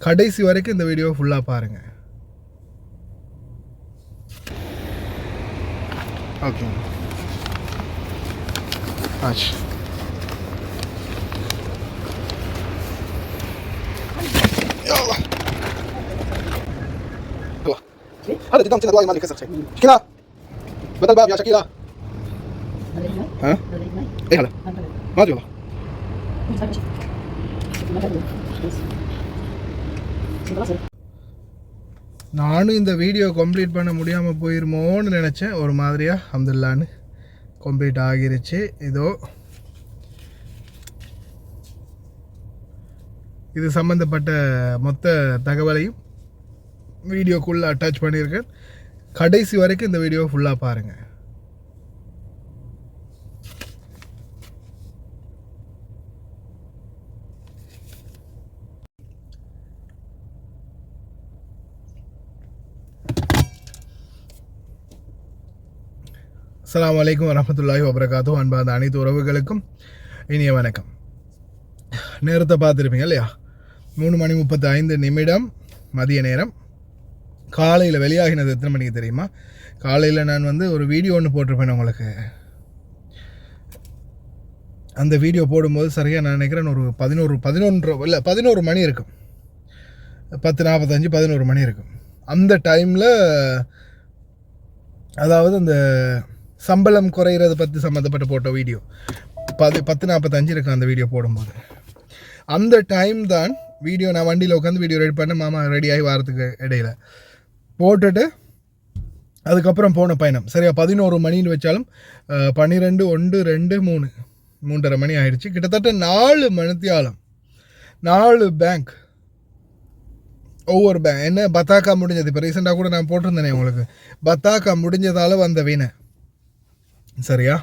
கடைசி வரைக்கும் இந்த வீடியோ ஃபுல்லாக பாருங்கள். ஓகே ஆச்சு. هذا قدام كذا دواي ما لي كسر شيء كذا بدل باب يا شكيلة. ها ايه هذا ما ادري والله. நானும் இந்த வீடியோ கம்ப்ளீட் பண்ண முடியாமல் போயிருமோன்னு நினச்சேன். ஒரு மாதிரியாக அல்ஹம்துலில்லாஹ்னு கம்ப்ளீட் ஆகிருச்சு. இதோ இது சம்மந்தப்பட்ட மொத்த தகவலையும் வீடியோக்குள்ளே அட்டாச் பண்ணியிருக்கேன். கடைசி வரைக்கும் இந்த வீடியோ ஃபுல்லாக பாருங்கள். அஸ்ஸலாமு அலைக்கும் வரஹ்மத்துல்லாஹி வபரகாத்துஹு. அன்பார்ந்த அனைத்து உறவுகளுக்கும் இனிய வணக்கம். நேரத்தை பார்த்துருப்பீங்க இல்லையா? 3:35 மதிய நேரம். காலையில் வெளியாகினது எத்தனை மணிக்கு தெரியுமா? காலையில் நான் ஒரு வீடியோ ஒன்று போட்டிருப்பேன் உங்களுக்கு. அந்த வீடியோ போடும்போது சரியாக நான் நினைக்கிறேன் ஒரு 11 மணி இருக்கும். 10:45 11 மணி இருக்கும். அந்த டைமில் அதாவது அந்த சம்பளம் குறையிறது பற்றி சம்மந்தப்பட்ட போட்ட வீடியோ 10:45 இருக்கும் அந்த வீடியோ போடும்போது. அந்த டைம் தான் வீடியோ நான் வண்டியில் உட்காந்து வீடியோ ரெடி பண்ண மாமா ரெடியாகி வாரத்துக்கு இடையில் போட்டுட்டு அதுக்கப்புறம் போன பயணம் சரியா 11 மணின்னு வச்சாலும் 12, 1, 2, 3 3:30 மணி ஆயிடுச்சு. கிட்டத்தட்ட 4 மணித்தியாலம் 4 பேங்க், ஒவ்வொரு பேங்க். என்ன பத்தாக்கா முடிஞ்சது, இப்போ ரீசெண்டாக கூட நான் போட்டிருந்தேனே உங்களுக்கு, பத்தாக்கா முடிஞ்சதால் வந்த வீணை சரியா.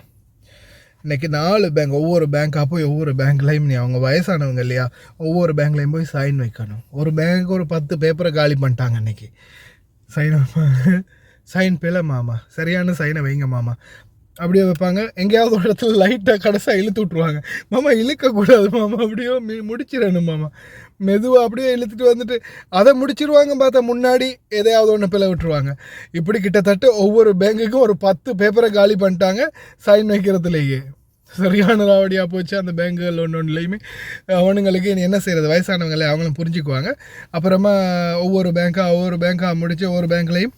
இன்றைக்கி 4 பேங்க், ஒவ்வொரு பேங்காக போய் ஒவ்வொரு பேங்க்லையும் நீ அவங்க வயசானவங்க இல்லையா, ஒவ்வொரு பேங்க்லையும் போய் சைன் வைக்கணும். ஒரு பேங்க்கு ஒரு 10 பேப்பரை காலி பண்ணிட்டாங்க அன்றைக்கி. சைன் பேல மாமா, சரியான சைனை வைங்க மாமா அப்படியே வைப்பாங்க. எங்கேயாவது ஒரு இடத்துல லைட்டாக கடைசியாக இழுத்து விட்ருவாங்க. மாமா இழுக்கக்கூடாது மாமா, அப்படியோ முடிச்சிடணும் மாமா, மெதுவாக அப்படியே இழுத்துட்டு வந்துட்டு அதை முடிச்சிருவாங்க. பார்த்தா முன்னாடி எதையாவது ஒன்று பிள்ளை விட்டுருவாங்க. இப்படி கிட்டத்தட்ட ஒவ்வொரு பேங்குக்கும் ஒரு 10 பேப்பரை காலி பண்ணிட்டாங்க சைன் வைக்கிறதுலேயே. சரியான ராவடியாக போச்சு அந்த பேங்குகள் ஒன்றுலையுமே. அவனுங்களுக்கு என்ன செய்கிறது, வயசானவங்களே அவங்களும் புரிஞ்சுக்குவாங்க. அப்புறமா ஒவ்வொரு பேங்காக முடித்து ஒவ்வொரு பேங்க்லேயும்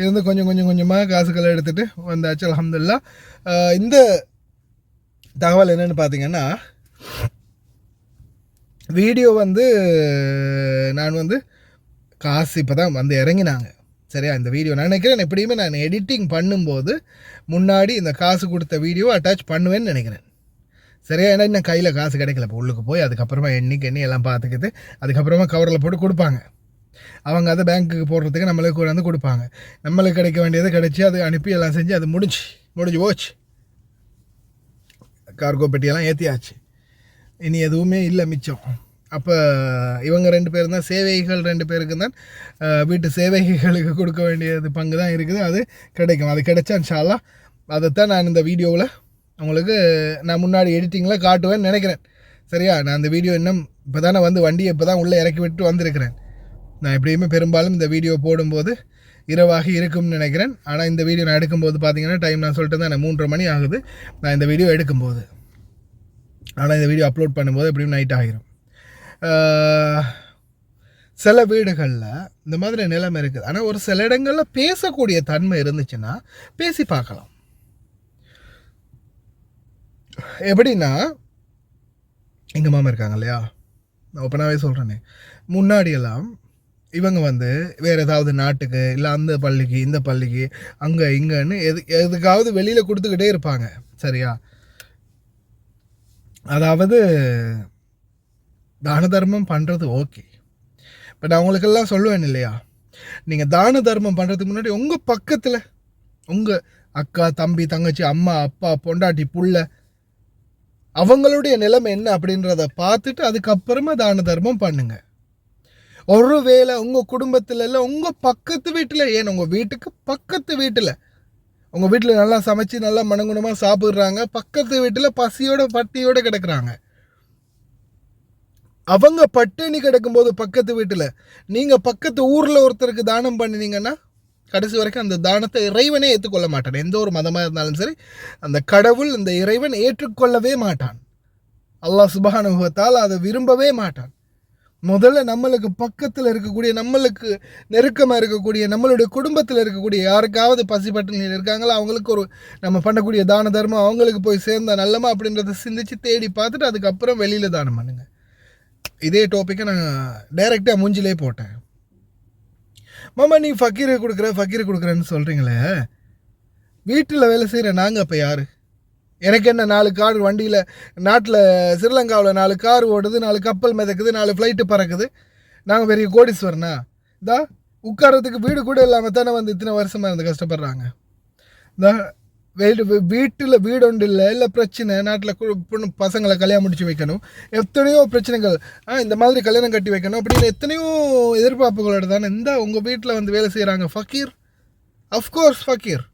இருந்து கொஞ்சமாக காசுகளை எடுத்துகிட்டு வந்தாச்சு அல்ஹம்துலில்லாஹ். இந்த தகவல் என்னென்னு பார்த்தீங்கன்னா, வீடியோ நான் காசு இப்போ தான் இறங்கினாங்க சரியா. இந்த வீடியோ நான் நினைக்கிறேன் எப்படியுமே நான் எடிட்டிங் பண்ணும்போது முன்னாடி இந்த காசு கொடுத்த வீடியோ அட்டாச் பண்ணுவேன்னு நினைக்கிறேன் சரியா. ஏன்னா இன்னும் கையில் காசு கிடைக்கல. இப்போ உள்ளுக்கு போய் அதுக்கப்புறமா எண்ணி எல்லாம் பார்த்துக்கிட்டு அதுக்கப்புறமா கவரில் போட்டு கொடுப்பாங்க. அவங்க அதை பேங்க்குக்கு போடுறதுக்கு நம்மளுக்கு கொடுப்பாங்க. நம்மளுக்கு கிடைக்க வேண்டியதை கிடைச்சி அது அனுப்பி எல்லாம் செஞ்சு அது முடிஞ்சு போச்சு. கார்கோ பெட்டியெல்லாம் ஏற்றியாச்சு. இனி எதுவுமே இல்லை மிச்சம். அப்போ இவங்க 2 பேரும் தான் சேவைகள், 2 பேருக்கு தான் வீட்டு சேவைகளுக்கு கொடுக்க வேண்டியது பங்கு தான் இருக்குது. அது கிடைக்கும். அது கிடைச்சா இன்ஷா அல்லாஹ் அதைத்தான் நான் இந்த வீடியோவில் உங்களுக்கு நான் முன்னாடி எடிட்டிங்கில் காட்டுவேன்னு நினைக்கிறேன் சரியா. நான் அந்த வீடியோ இன்னும் இப்போ தானே வண்டியை இப்போ தான் உள்ளே இறக்கி விட்டு வந்திருக்கிறேன். நான் எப்படியுமே பெரும்பாலும் இந்த வீடியோ போடும்போது இரவாகி இருக்கும்னு நினைக்கிறேன். ஆனால் இந்த வீடியோ நான் எடுக்கும்போது பார்த்தீங்கன்னா டைம் நான் சொல்லிட்டு தான் 3:30 மணி ஆகுது நான் இந்த வீடியோ எடுக்கும்போது. ஆனால் இந்த வீடியோ அப்லோட் பண்ணும்போது எப்படியும் நைட் ஆகிரும். சில வீடுகளில் இந்த மாதிரி நிலைமை இருக்குது. ஆனால் ஒரு சில இடங்களில் பேசக்கூடிய தன்மை இருந்துச்சுன்னா பேசி பார்க்கலாம். எப்படின்னா எங்கள் மாமா இருக்காங்க இல்லையா, நான் ஓப்பனாகவே சொல்கிறேனே, முன்னாடியெல்லாம் இவங்க வேறு ஏதாவது நாட்டுக்கு இல்லை அந்த பள்ளிக்கு இந்த பள்ளிக்கு அங்கே இங்கேன்னு எதுக்காவது வெளியில் கொடுத்துக்கிட்டே இருப்பாங்க சரியா. அதாவது தான தர்மம் பண்ணுறது ஓகே. பட் நான் அவங்களுக்கெல்லாம் சொல்லுவேன் இல்லையா, நீங்கள் தான தர்மம் பண்ணுறதுக்கு முன்னாடி உங்கள் பக்கத்தில் உங்கள் அக்கா, தம்பி, தங்கச்சி, அம்மா, அப்பா, பொண்டாட்டி, புள்ள அவங்களுடைய நிலைமை என்ன அப்படின்றத பார்த்துட்டு அதுக்கப்புறமா தான தர்மம் பண்ணுங்க. ஒரு வேளை உங்கள் குடும்பத்தில் இல்லை, உங்கள் பக்கத்து வீட்டில், ஏன் உங்கள் வீட்டுக்கு பக்கத்து வீட்டில், உங்கள் வீட்டில் நல்லா சமைச்சு நல்லா மனங்குணமாக சாப்பிட்றாங்க, பக்கத்து வீட்டில் பசியோட பட்டியோடு கிடக்குறாங்க, அவங்க பட்டினி கிடக்கும்போது பக்கத்து வீட்டில் நீங்கள் பக்கத்து ஊரில் ஒருத்தருக்கு தானம் பண்ணினீங்கன்னா கடைசி வரைக்கும் அந்த தானத்தை இறைவனே ஏற்றுக்கொள்ள மாட்டான். எந்த ஒரு மதமாக இருந்தாலும் சரி, அந்த கடவுள் இந்த இறைவன் ஏற்றுக்கொள்ளவே மாட்டான். அல்லாஹ் சுப்ஹானஹு வ தஆலா அதை விரும்பவே மாட்டான். முதல்ல நம்மளுக்கு பக்கத்தில் இருக்கக்கூடிய, நம்மளுக்கு நெருக்கமாக இருக்கக்கூடிய, நம்மளுடைய குடும்பத்தில் இருக்கக்கூடிய யாருக்காவது பசி பட்டினியில் இருக்காங்களோ அவங்களுக்கு ஒரு நம்ம பண்ணக்கூடிய தான தர்மம் அவங்களுக்கு போய் சேர்ந்தா நல்லமா அப்படின்றத சிந்திச்சு தேடி பார்த்துட்டு அதுக்கப்புறம் வெளியில் தானம் பண்ணுங்க. இதே டாப்பிக்கை நான் டைரெக்டாக மூஞ்சிலே போட்டேன். மாமா நீ ஃபக்கீரை கொடுக்குறேன்னு சொல்கிறீங்களே, வீட்டில் வேலை செய்கிற நாங்கள் அப்போ யார்? எனக்கு என்ன 4 கார் வண்டியில், நாட்டில் ஸ்ரீலங்காவில் 4 கார் ஓடுது, 4 கப்பல் மிதக்குது, 4 ஃப்ளைட்டு பறக்குது, நாங்கள் பெரிய கோடீஸ்வரனா? இதா உட்காரத்துக்கு வீடு கூட இல்லாமல் தானே வந்து இத்தனை வருஷமாக இருந்து கஷ்டப்படுறாங்க. வீட்டில் வீடு ஒன்று இல்லை பிரச்சனை, நாட்டில் பசங்களை கல்யாணம் முடிச்சு வைக்கணும், எத்தனையோ பிரச்சனைகள், இந்த மாதிரி கல்யாணம் கட்டி வைக்கணும் அப்படின்னு எத்தனையோ எதிர்பார்ப்புகளோட தானே இந்த உங்கள் வீட்டில் வந்து வேலை செய்கிறாங்க ஃபக்கீர். அஃப்கோர்ஸ் ஃபக்கீர்.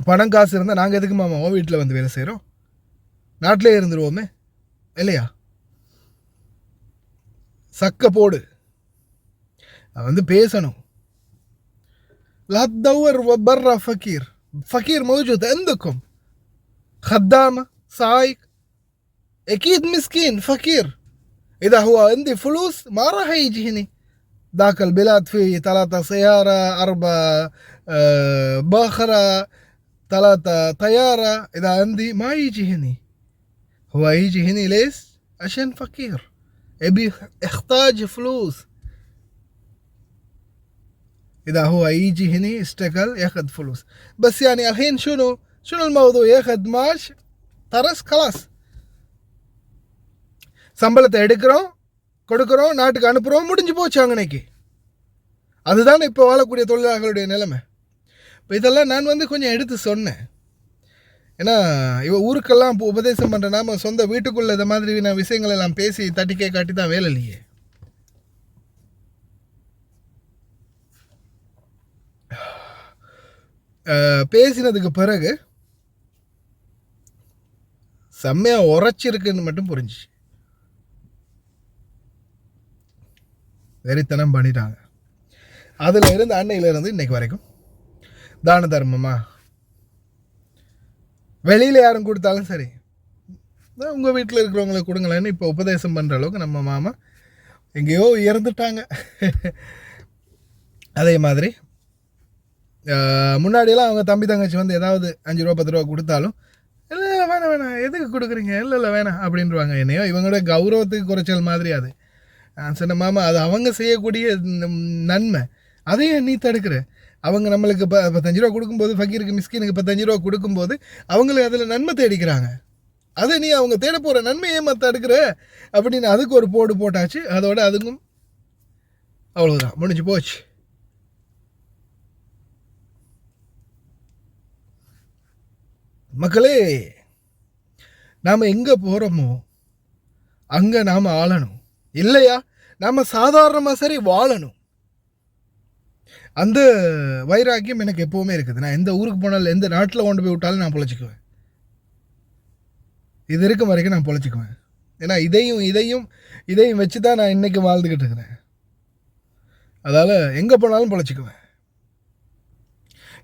பணம் காசு இருந்தால் நாங்கள் எதுக்கு மாமா வீட்டில் வந்து வேலை செய்கிறோம்? நாட்டிலே இருந்துருவோமே இல்லையா? சக்க போடு வந்து பேசணும். لا تدور برا فقير موجود عندكم، خدامة سايق أكيد مسكين فقير. إذا هو عندي فلوس ما راح يجي هنا. ذاك البلاد فيه 3 سيارة 4 باخرة 3 طيارة. إذا عندي ما يجي هنا. هو يجي هنا ليش؟ عشان فقير يحتاج فلوس. إذا هو يجي هنا يشتغل ياخذ فلوس بس. يعني الحين شنو الموضوع؟ ياخذ معاش ترس خلاص. சம்பளத்தை எடுக்கிறோம், கொடுக்குறோம், நாட்டுக்கு அனுப்புகிறோம், முடிஞ்சு போச்சு அங்கனைக்கு. அதுதான் இப்போ வாழக்கூடிய தொழிலாளர்களுடைய நிலைமை. இப்போ இதெல்லாம் நான் வந்து கொஞ்சம் எடுத்து சொன்னேன். ஏன்னா ஊருக்கெல்லாம் உபதேசம் பண்ணுற நாம சொந்த வீட்டுக்குள்ளே இந்த மாதிரி நான் விஷயங்கள் எல்லாம் பேசி தட்டிக்கே காட்டி தான் வேலை இல்லையே. பேசினதுக்கு பிறகு செம்மையாக உரைச்சிருக்குன்னு மட்டும் புரிஞ்சிச்சு. வெறித்தனம் பண்ணிட்டாங்க. அதில் இருந்து அன்னையிலேருந்து இன்னைக்கு வரைக்கும் தான தர்மமா வெளியில் யாரும் கொடுத்தாலும் சரி, உங்கள் வீட்டில் இருக்கிறவங்களுக்கு கொடுங்களேன்னு இப்போ உபதேசம் பண்ணுற அளவுக்கு நம்ம மாமா எங்கேயோ இறந்துட்டாங்க. அதே மாதிரி முன்னாடியெல்லாம் அவங்க தம்பி தங்கச்சி வந்து ஏதாவது 5 ரூபா 10 ரூபா கொடுத்தாலும் இல்லை வேணாம் எதுக்கு கொடுக்குறீங்க, இல்லை வேணாம் அப்படின்வாங்க. என்னையோ இவங்களோட கௌரவத்துக்கு குறைச்சல் மாதிரி. அது சொன்ன மாமா, அது அவங்க செய்யக்கூடிய நன்மை, அதையும் நீ தடுக்கிற. அவங்க நம்மளுக்கு 15 ரூபா கொடுக்கும்போது, ஃபக்கீருக்கு மிஸ்கினுக்கு 15 ரூபா கொடுக்கும்போது அவங்களுக்கு அதில் நன்மை தேடிக்கிறாங்க. அதை நீ அவங்க தேட போகிற நன்மையை தடுக்கிற அப்படின்னு அதுக்கு ஒரு போடு போட்டாச்சு. அதோட அதுக்கும் அவ்வளோதான், முடிஞ்சு போச்சு. மக்களே, நாம் எங்கே போகிறோமோ அங்கே நாம் ஆளணும் இல்லையா? நாம் சாதாரணமாக சரி வாழணும். அந்த வைராக்கியம் எனக்கு எப்போவுமே இருக்குது. நான் எந்த ஊருக்கு போனாலும், எந்த நாட்டில் கொண்டு போய் விட்டாலும் நான் பொழைச்சிக்குவேன். இது இருக்கும் வரைக்கும் நான் பொழைச்சிக்குவேன். ஏன்னா இதையும் வச்சு தான் நான் இன்றைக்கி வாழ்ந்துக்கிட்டு இருக்கிறேன். அதால் எங்கே போனாலும் பொழைச்சிக்குவேன்.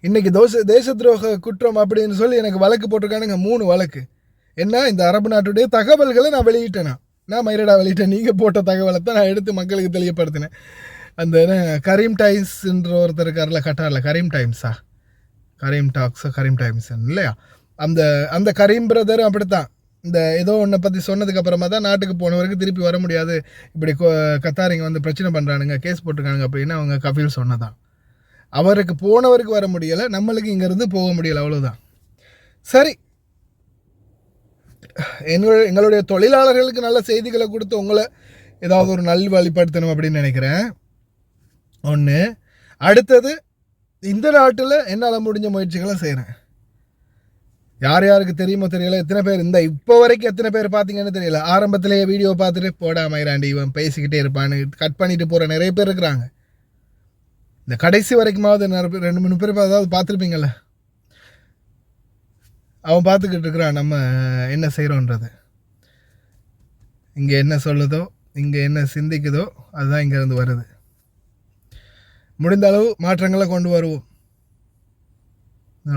இன்றைக்கி தேச துரோக குற்றம் அப்படின்னு சொல்லி எனக்கு வழக்கு போட்டிருக்கானுங்க, 3 வழக்கு. என்ன, இந்த அரபு நாட்டுடைய தகவல்களை நான் வெளியிட்டேனா? நான் மயிரடா வெளியிட்டேன். நீங்கள் போட்ட தகவலை தான் நான் எடுத்து மக்களுக்கு தெளிவுபடுத்தினேன். அந்த கரீம் டைம்ஸ்ன்ற ஒருத்தர் இருக்கார்ல, கட்டாரில் கரீம் டைம்ஸ் இல்லையா? அந்த கரீம் பிரதர் அப்படித்தான். இந்த ஏதோ ஒன்றை பற்றி சொன்னதுக்கப்புறமா தான் நாட்டுக்கு போனவருக்கு திருப்பி வர முடியாது, இப்படி கத்தாரிங்க வந்து பிரச்சனை பண்ணுறானுங்க, கேஸ் போட்டிருக்கானுங்க அப்படின்னு அவங்க கஃபீல் சொன்னதான். அவருக்கு போனவருக்கு வர முடியலை, நம்மளுக்கு இங்கேருந்து போக முடியலை, அவ்வளோதான். சரி, எங்களுடைய தொழிலாளர்களுக்கு நல்ல செய்திகளை கொடுத்து உங்களை ஏதாவது ஒரு நல்வழிப்படுத்தணும் அப்படின்னு நினைக்கிறேன். ஒன்று. அடுத்தது, இந்த நாட்டில் என்னால் முடிஞ்ச முயற்சிகளை செய்கிறேன். யார் யாருக்கு தெரியுமோ தெரியல, எத்தனை பேர் இப்போ வரைக்கும் எத்தனை பேர் பார்த்தீங்கன்னு தெரியல. ஆரம்பத்திலேயே வீடியோ பார்த்துட்டு போடாமைராண்டி இவன் பேசிக்கிட்டே இருப்பான்னு கட் பண்ணிட்டு போகிற நிறைய பேர் இருக்கிறாங்க. இந்த கடைசி வரைக்குமாவது 2-3 பேர் அதாவது பார்த்துருப்பீங்கள்ல, அவன் பார்த்துக்கிட்டு இருக்கிறான் நம்ம என்ன செய்கிறோன்றது. இங்கே என்ன சொல்லுதோ, இங்கே என்ன சிந்திக்குதோ அதுதான் இங்கேருந்து வருது. முடிந்த அளவு மாற்றங்களை கொண்டு வருவோம்.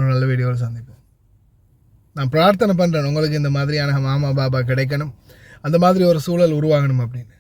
நல்ல வீடியோவில் சந்திப்போம். நான் பிரார்த்தனை பண்ணுறேன் உங்களுக்கு இந்த மாதிரியான மாமா பாபா கிடைக்கணும், அந்த மாதிரி ஒரு சூழல் உருவாகணும் அப்படின்னு.